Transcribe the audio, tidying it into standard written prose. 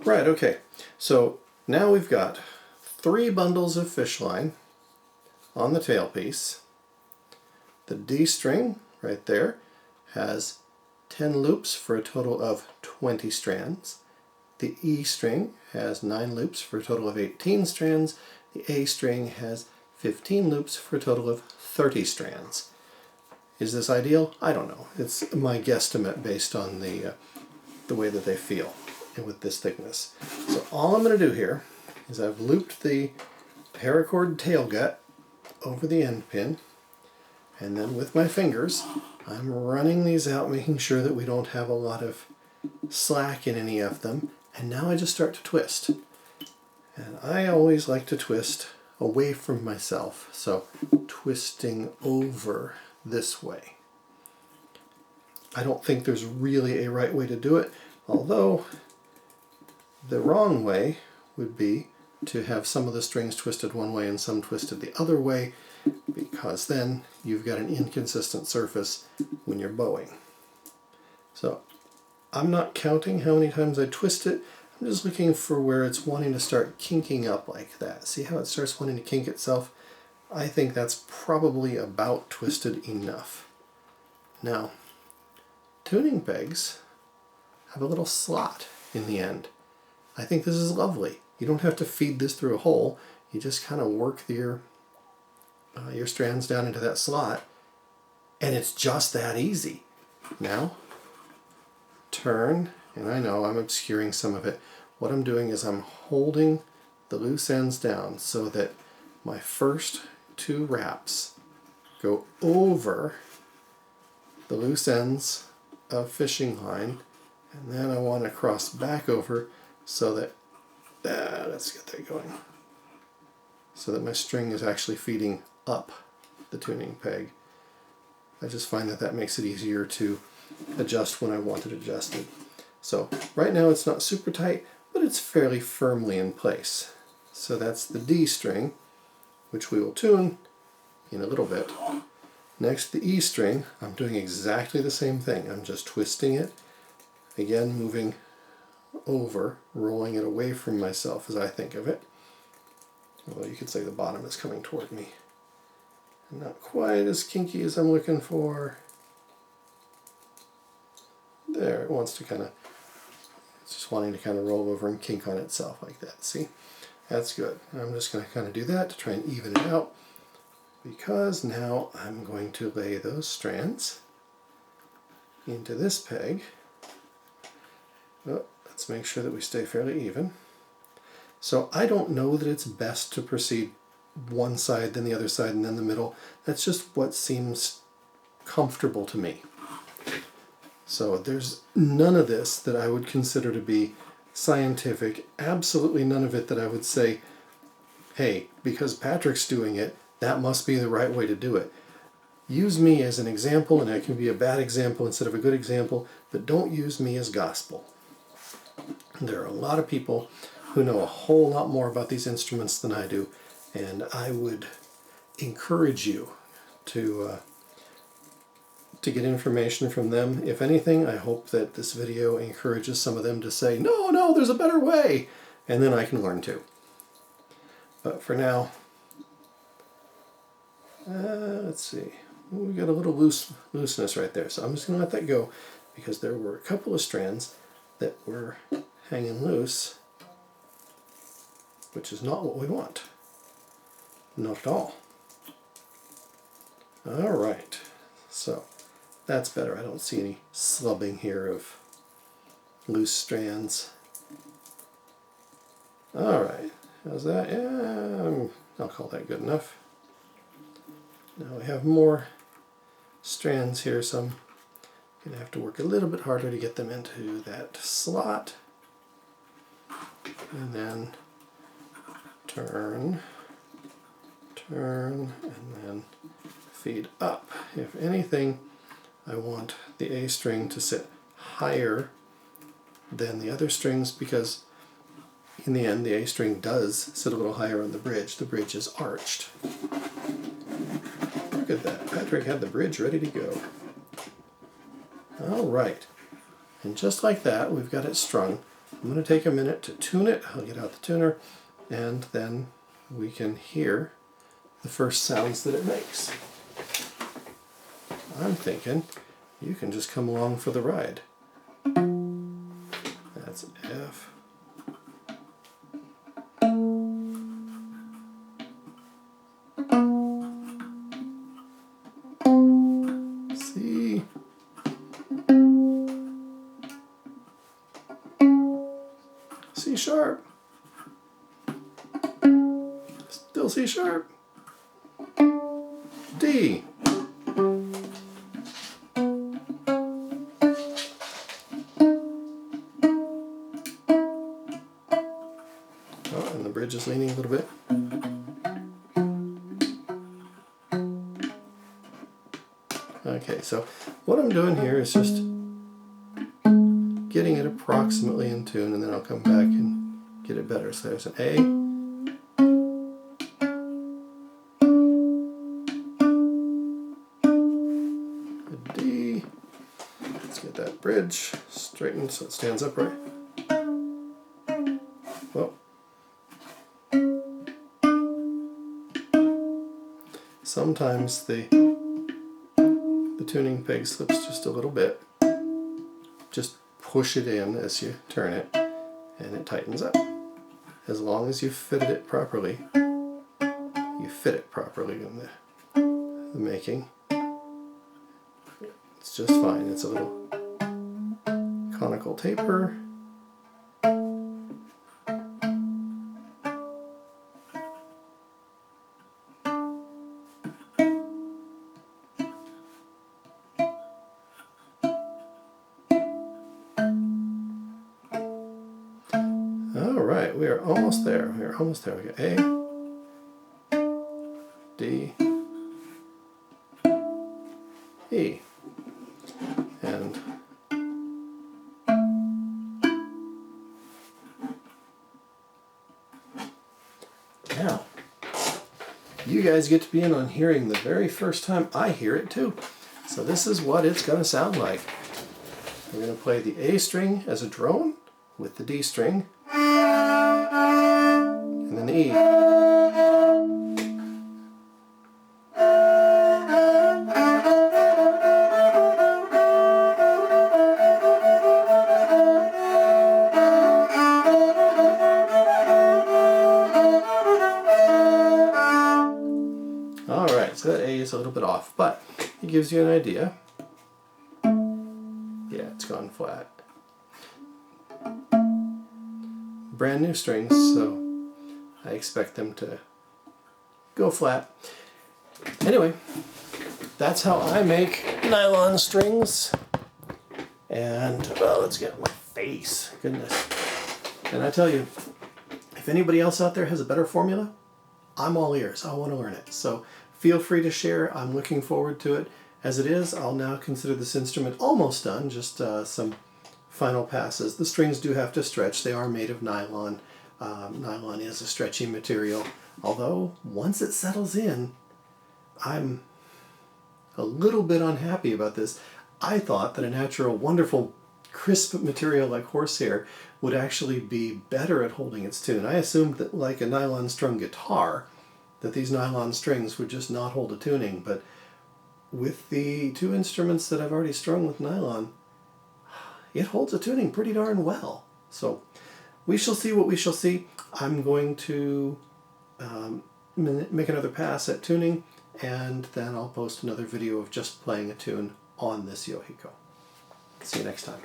Right, okay. So now we've got 3 bundles of fish line on the tailpiece. The D string right there has 10 loops for a total of 20 strands. The E string has 9 loops for a total of 18 strands. The A string has 15 loops for a total of 30 strands. Is this ideal? I don't know. It's my guesstimate based on the way that they feel and with this thickness. So all I'm going to do here is I've looped the paracord tail gut over the end pin, and then with my fingers I'm running these out, making sure that we don't have a lot of slack in any of them. And now I just start to twist. And I always like to twist away from myself, so twisting over this way. I don't think there's really a right way to do it, although the wrong way would be to have some of the strings twisted one way and some twisted the other way, because then you've got an inconsistent surface when you're bowing. So I'm not counting how many times I twist it. I'm just looking for where it's wanting to start kinking up like that. See how it starts wanting to kink itself? I think that's probably about twisted enough. Now, tuning pegs have a little slot in the end. I think this is lovely. You don't have to feed this through a hole. You just kind of work your strands down into that slot, and it's just that easy. Now, turn, and I know I'm obscuring some of it. What I'm doing is I'm holding the loose ends down so that my first 2 wraps go over the loose ends of fishing line, and then I want to cross back over so that, let's get that going, so that my string is actually feeding up the tuning peg. I just find that that makes it easier to adjust when I want it adjusted. So right now it's not super tight, but it's fairly firmly in place. So that's the D string, which we will tune in a little bit. Next, the E string, I'm doing exactly the same thing. I'm just twisting it, again moving over, rolling it away from myself as I think of it. Although you could say the bottom is coming toward me. Not quite as kinky as I'm looking for. There, it wants to kind of, it's just wanting to kind of roll over and kink on itself like that. See? That's good. And I'm just going to kind of do that to try and even it out, because now I'm going to lay those strands into this peg. Oh, let's make sure that we stay fairly even. So I don't know that it's best to proceed one side, then the other side, and then the middle. That's just what seems comfortable to me. So there's none of this that I would consider to be scientific, absolutely none of it that I would say, hey, because Patrick's doing it, that must be the right way to do it. Use me as an example, and it can be a bad example instead of a good example, but don't use me as gospel. There are a lot of people who know a whole lot more about these instruments than I do, and I would encourage you to get information from them. If anything, I hope that this video encourages some of them to say, no, there's a better way, and then I can learn too. But for now, let's see, we got a little looseness right there, so I'm just going to let that go, because there were a couple of strands that were hanging loose, which is not what we want. Not at all. Alright, so that's better. I don't see any slubbing here of loose strands. Alright, how's that? Yeah, I'll call that good enough. Now we have more strands here, so I'm going to have to work a little bit harder to get them into that slot. And then turn, and then feed up. If anything, I want the A string to sit higher than the other strings, because in the end the A string does sit a little higher on the bridge. The bridge is arched. Look at that. Patrick had the bridge ready to go. Alright. And just like that, we've got it strung. I'm going to take a minute to tune it. I'll get out the tuner, and then we can hear the first sounds that it makes. I'm thinking you can just come along for the ride. That's F. C. C sharp. Still C sharp. D. Oh, and the bridge is leaning a little bit. Okay, so what I'm doing here is just getting it approximately in tune, and then I'll come back and get it better. So there's an A, a D. Let's get that bridge straightened so it stands upright. Well, sometimes the tuning peg slips just a little bit. Just push it in as you turn it, and it tightens up. As long as you fitted it properly, you fit it properly in the making. It's just fine. It's a little conical taper. Alright, we are almost there. We are almost there. We got A, D, E. And now, you guys get to be in on hearing the very first time I hear it too. So this is what it's going to sound like. We're going to play the A string as a drone with the D string, and then the E. Alright, so that A is a little bit off, but it gives you an idea. Yeah, it's gone flat. Brand new strings, so I expect them to go flat. Anyway, that's how I make nylon strings. And, well, let's get my face. Goodness. And I tell you, if anybody else out there has a better formula, I'm all ears. I want to learn it. So feel free to share. I'm looking forward to it. As it is, I'll now consider this instrument almost done. Just some final passes. The strings do have to stretch. They are made of nylon. Nylon is a stretchy material. Although, once it settles in, I'm a little bit unhappy about this. I thought that a natural, wonderful, crisp material like horsehair would actually be better at holding its tune. I assumed that, like a nylon strung guitar, that these nylon strings would just not hold a tuning, but with the two instruments that I've already strung with nylon, it holds a tuning pretty darn well. So we shall see what we shall see. I'm going to make another pass at tuning, and then I'll post another video of just playing a tune on this Jouhikko. See you next time.